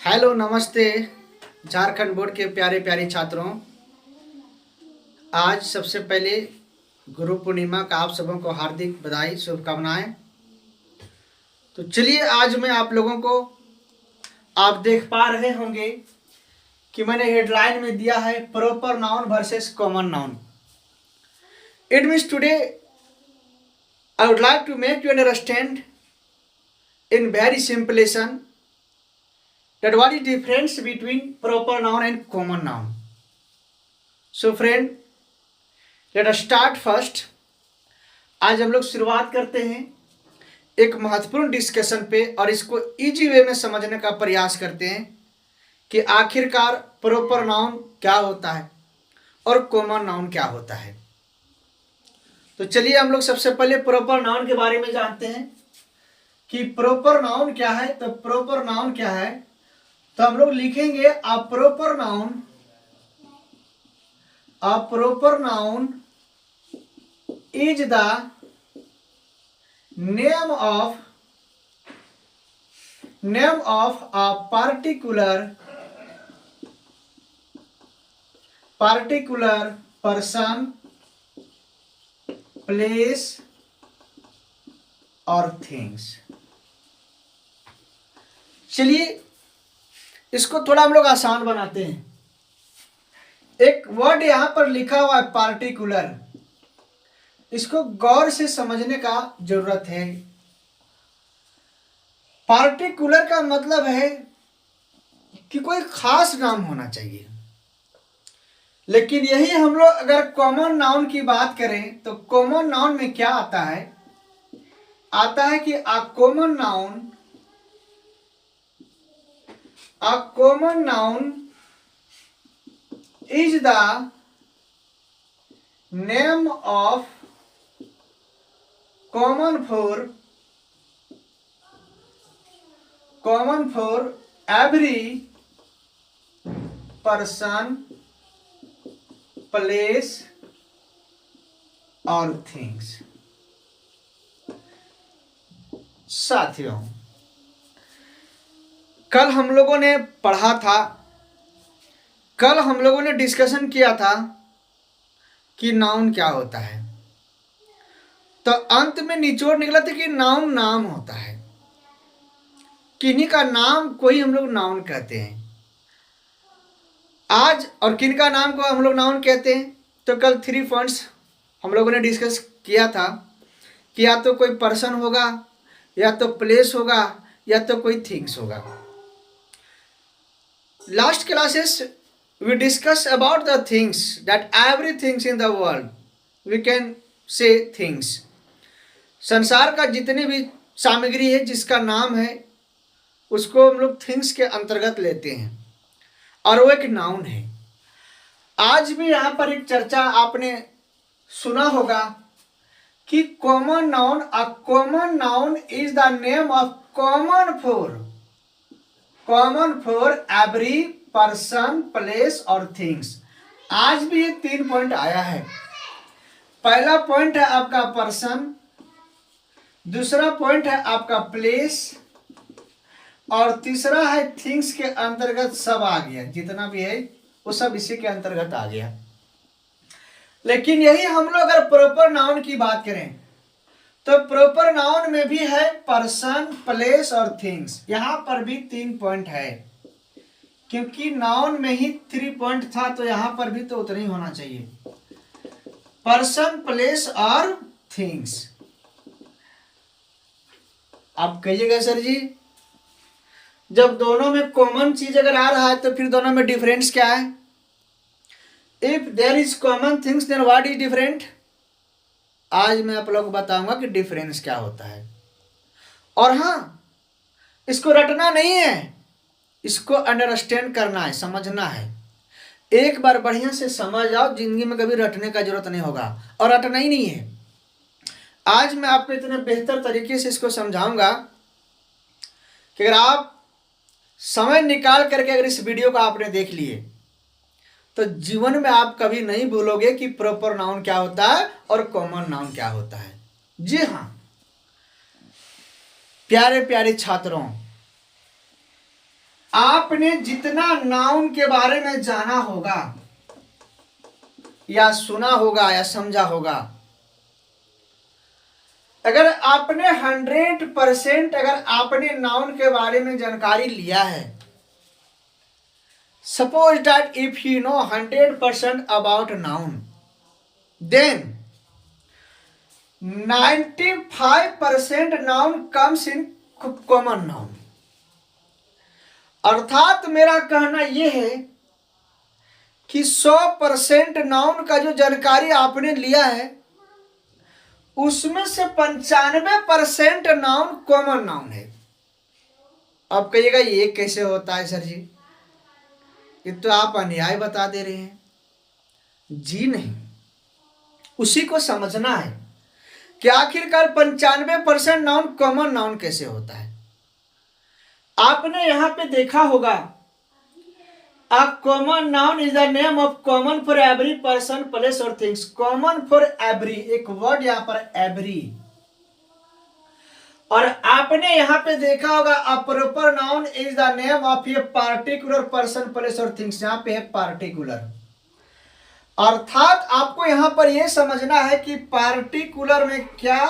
Hello नमस्ते Jharkhand board के प्यारे प्यारे छात्रों। आज सबसे पहले गुरु पूर्णिमा का आप सबों को हार्दिक बधाई शुभकामनाएं। तो चलिए आज मैं आप लोगों को, आप देख पा रहे होंगे कि मैंने हेडलाइन में दिया है proper noun versus common noun. It means today I would like to make you understand in very simulation that what is difference between proper noun and common noun. So friend, let us start first. आज हम लोग शुरुआत करते हैं एक महत्वपूर्ण discussion पे और इसको इजी वे में समझने का प्रयास करते हैं कि आखिरकार प्रॉपर नाउन क्या होता है और कॉमन नाउन क्या होता है। तो चलिए हम लोग सबसे पहले प्रॉपर नाउन के बारे में जानते हैं कि प्रॉपर नाउन क्या है। तो प्रॉपर नाउन क्या है, तो हम लोग लिखेंगे a proper noun is the name of a particular person, place और थिंग्स। चलिए इसको थोड़ा हम लोग आसान बनाते हैं। एक वर्ड यहां पर लिखा हुआ है पार्टिकुलर, इसको गौर से समझने का जरूरत है। पार्टिकुलर का मतलब है कि कोई खास नाम होना चाहिए, लेकिन यही हम लोग अगर कॉमन नाउन की बात करें तो कॉमन नाउन में क्या आता है, आता है कि a common noun is the name of common for every person, place or things। साथियों, कल हम लोगों ने पढ़ा था, कल हम लोगों ने डिस्कशन किया था कि नाउन क्या होता है। तो अंत में निचोड़ निकला था कि नाउन नाम होता है, किन्हीं का नाम कोई हम लोग नाउन कहते हैं आज, और किन का नाम को हम लोग नाउन कहते हैं। तो कल 3 पॉइंट्स हम लोगों ने डिस्कस किया था कि या तो कोई पर्सन होगा, या तो प्लेस होगा, या तो कोई थिंग्स होगा। Last classes we discuss about the things that every things in the world we can say things. संसार का जितने भी सामग्री है जिसका नाम है उसको हम लोग थिंग्स के अंतर्गत लेते हैं और वो एक नाउन है। आज भी यहाँ पर एक चर्चा आपने सुना होगा कि common noun, a common noun is the name of common for every person, place और थिंग्स। आज भी ये 3 पॉइंट आया है। पहला पॉइंट है आपका पर्सन, दूसरा पॉइंट है आपका प्लेस, और तीसरा है थिंग्स के अंतर्गत सब आ गया, जितना भी है वो सब इसी के अंतर्गत आ गया। लेकिन यही हम लोग अगर प्रॉपर नाउन की बात करें तो प्रॉपर नाउन में भी है पर्सन, प्लेस और थिंग्स। यहां पर भी 3 पॉइंट है, क्योंकि नाउन में ही 3 पॉइंट था तो यहां पर भी तो उतना ही होना चाहिए, पर्सन, प्लेस और थिंग्स। आप कहिएगा सर जी, जब दोनों में कॉमन चीज अगर आ रहा है तो फिर दोनों में डिफरेंस क्या है? If there is common things then what is different. आज मैं आप लोगों को बताऊंगा कि डिफरेंस क्या होता है। और हाँ, इसको रटना नहीं है, इसको अंडरस्टैंड करना है, समझना है। एक बार बढ़िया से समझ आओ, जिंदगी में कभी रटने का जरूरत नहीं होगा, और रटना ही नहीं है। आज मैं आपको इतने बेहतर तरीके से इसको समझाऊंगा कि अगर आप समय निकाल करके अगर इस वीडियो को आपने देख लिए तो जीवन में आप कभी नहीं भूलोगे कि प्रॉपर नाउन क्या होता है और कॉमन नाउन क्या होता है। जी हाँ प्यारे प्यारे छात्रों, आपने जितना नाउन के बारे में जाना होगा या सुना होगा या समझा होगा, अगर आपने 100% अगर आपने नाउन के बारे में जानकारी लिया है, suppose that if you know 100% about noun, then 95% noun comes in common noun. अर्थात मेरा कहना यह है कि 100% नाउन का जो जानकारी आपने लिया है उसमें से 95% नाउन कॉमन नाउन है। अब कहिएगा ये कैसे होता है सर जी, ये तो आप अन्याय बता दे रहे हैं। जी नहीं, उसी को समझना है कि आखिरकार 95% नाउन कॉमन नाउन कैसे होता है। आपने यहां पे देखा होगा, a common noun is the name of common for every person place और थिंग्स। कॉमन फॉर एवरी, एक वर्ड यहां पर एवरी, और आपने यहां पे देखा होगा a proper noun is the name of a particular person place और थिंग्स। यहां पे है पार्टिकुलर, अर्थात आपको यहां पर यह समझना है कि पार्टिकुलर में क्या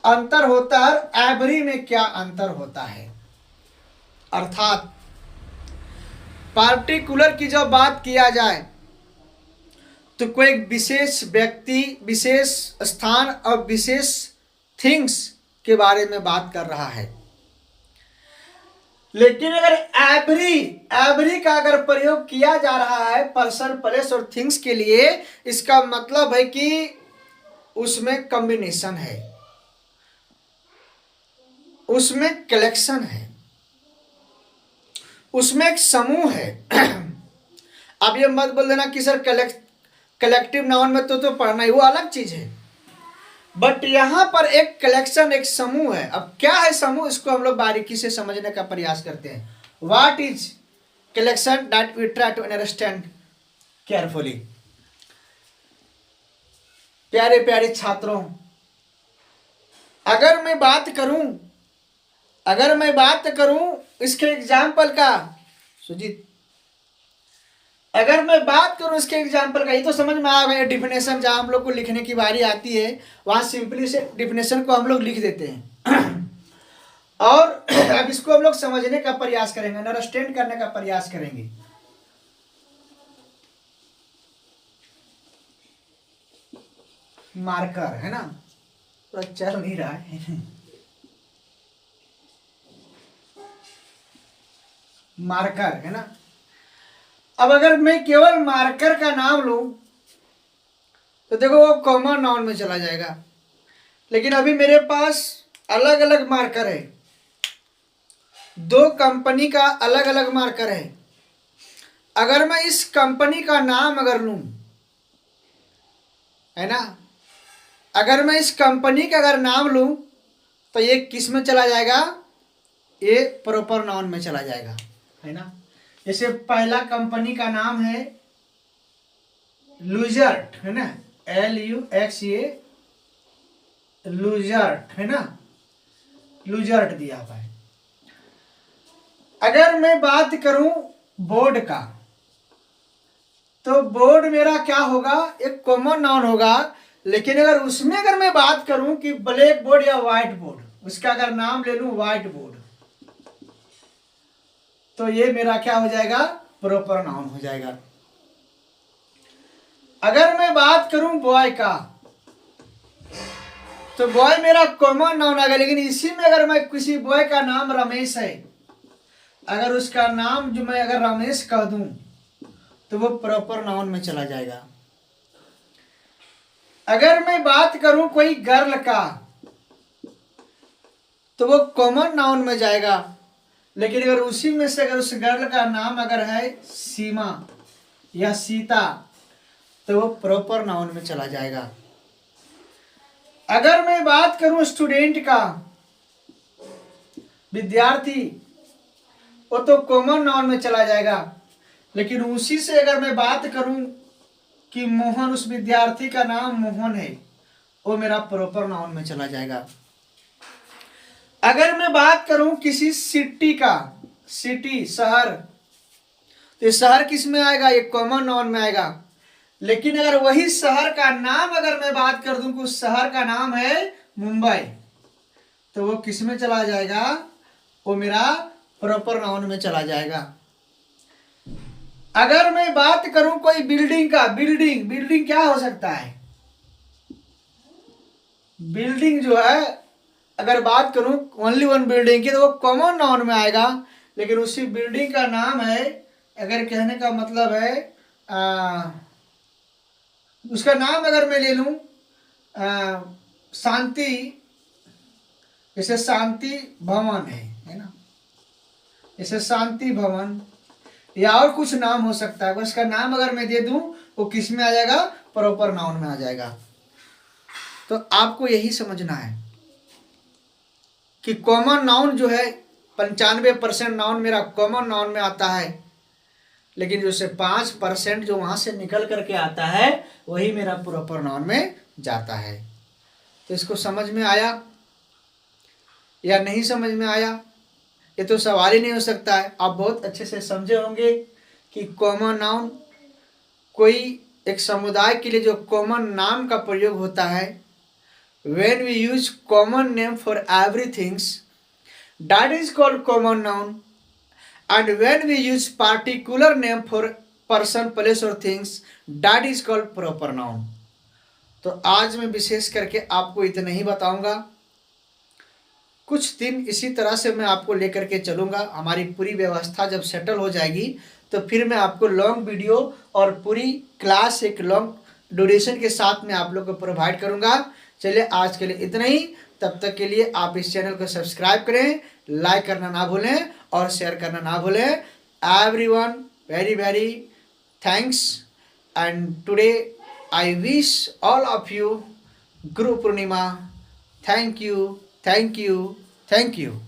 अंतर होता है, एवरी में क्या अंतर होता है। अर्थात पार्टिकुलर की जब बात किया जाए तो कोई विशेष व्यक्ति, विशेष स्थान और विशेष थिंग्स के बारे में बात कर रहा है। लेकिन अगर एवरी का अगर प्रयोग किया जा रहा है पर्सन प्लेस और थिंग्स के लिए, इसका मतलब है कि उसमें कॉम्बिनेशन है, उसमें कलेक्शन है, उसमें एक समूह है। अब ये मत बोल देना कि सर कलेक्टिव नाउन में तो पढ़ना ही, वो अलग चीज है, बट यहां पर एक कलेक्शन, एक समूह है। अब क्या है समूह, इसको हम लोग बारीकी से समझने का प्रयास करते हैं। What is collection, that we try to understand carefully. प्यारे प्यारे छात्रों, अगर मैं बात करूं इसके एग्जाम्पल का, सुजीत, अगर मैं बात करूं इसके एग्जाम्पल का, ये तो समझ में आ गया डिफिनेशन। जहां हम लोग को लिखने की बारी आती है वहां सिंपली से डिफिनेशन को हम लोग लिख देते हैं और अब इसको हम लोग समझने का प्रयास करेंगे, अंडरस्टैंड करने का प्रयास करेंगे। मार्कर है ना, पूरा चल नहीं रहा है। मार्कर है ना। अब अगर मैं केवल मार्कर का नाम लूं तो देखो वो कॉमन नाउन में चला जाएगा, लेकिन अभी मेरे पास अलग अलग मार्कर है, दो कंपनी का अलग अलग मार्कर है। अगर मैं इस कंपनी का नाम अगर लूं, है ना, अगर मैं इस कंपनी का अगर नाम लूं तो ये किस में चला जाएगा, ये प्रॉपर नाउन में चला जाएगा, है ना। जैसे पहला कंपनी का नाम है लुजर्ट, है ना, LUXA, लुजर्ट, है ना, लुजर्ट दिया हुआ है। अगर मैं बात करूं बोर्ड का, तो बोर्ड मेरा क्या होगा, एक कॉमन नाउन होगा। लेकिन अगर उसमें अगर मैं बात करूं कि ब्लैक बोर्ड या व्हाइट बोर्ड, उसका अगर नाम ले लूं व्हाइट बोर्ड, तो ये मेरा क्या हो जाएगा, प्रॉपर नाउन हो जाएगा। अगर मैं बात करूं बॉय का, तो बॉय मेरा कॉमन नाउन आ गया। लेकिन इसी में अगर मैं किसी बॉय का नाम रमेश है, अगर उसका नाम जो मैं अगर रमेश कह दूं तो वो प्रॉपर नाउन में चला जाएगा। अगर मैं बात करूं कोई गर्ल का, तो वो कॉमन नाउन में जाएगा। लेकिन अगर उसी में से अगर उस गर्ल का नाम अगर है सीमा या सीता, तो वो प्रॉपर नाउन में चला जाएगा। अगर मैं बात करूं स्टूडेंट का, विद्यार्थी, वो तो कॉमन नाउन में चला जाएगा। लेकिन उसी से अगर मैं बात करूं कि मोहन, उस विद्यार्थी का नाम मोहन है, वो मेरा प्रॉपर नाउन में चला जाएगा। अगर मैं बात करूं किसी सिटी का, सिटी शहर, तो शहर किस में आएगा? ये कॉमन नाउन में आएगा। लेकिन अगर वही शहर का नाम अगर मैं बात कर दूं कि उस शहर का नाम है मुंबई, तो वो किस में चला जाएगा? वो मेरा प्रॉपर नाउन में चला जाएगा। अगर मैं बात करूं कोई बिल्डिंग का, बिल्डिंग क्या हो सकता है? बिल्डिंग जो है अगर बात करूं ओनली वन बिल्डिंग की, तो वो कॉमन नाउन में आएगा। लेकिन उसी बिल्डिंग का नाम है, अगर कहने का मतलब है उसका नाम अगर मैं ले लूं शांति, जैसे शांति भवन है ना, जैसे शांति भवन, या और कुछ नाम हो सकता है। उसका नाम अगर मैं दे दूं वो किस में आ जाएगा? प्रॉपर नाउन में आ जाएगा। तो आपको यही समझना है कि कॉमन नाउन जो है 95% नाउन मेरा कॉमन नाउन में आता है, लेकिन जो से 5% जो वहां से निकल करके आता है वही मेरा प्रॉपर नाउन में जाता है। तो इसको समझ में आया या नहीं समझ में आया? ये तो सवाल ही नहीं हो सकता है। आप बहुत अच्छे से समझे होंगे कि कॉमन नाउन कोई एक समुदाय के लिए जो कॉमन नाम का प्रयोग होता है, when we use common name for everything, that is called common noun, and when we use particular name for person, place or things, that is called proper noun। तो आज मैं विशेष करके आपको इतना ही बताऊंगा। कुछ दिन इसी तरह से मैं आपको लेकर के चलूंगा। हमारी पूरी व्यवस्था जब सेटल हो जाएगी तो फिर मैं आपको लॉन्ग वीडियो और पूरी क्लास एक लॉन्ग ड्यूरेशन के साथ में आप लोग को प्रोवाइड करूंगा। चलिए आज के लिए इतना ही। तब तक के लिए आप इस चैनल को सब्सक्राइब करें, लाइक करना ना भूलें और शेयर करना ना भूलें। Everyone very very thanks, and today I wish all of you Guru Purnima. Thank you, thank you, thank you.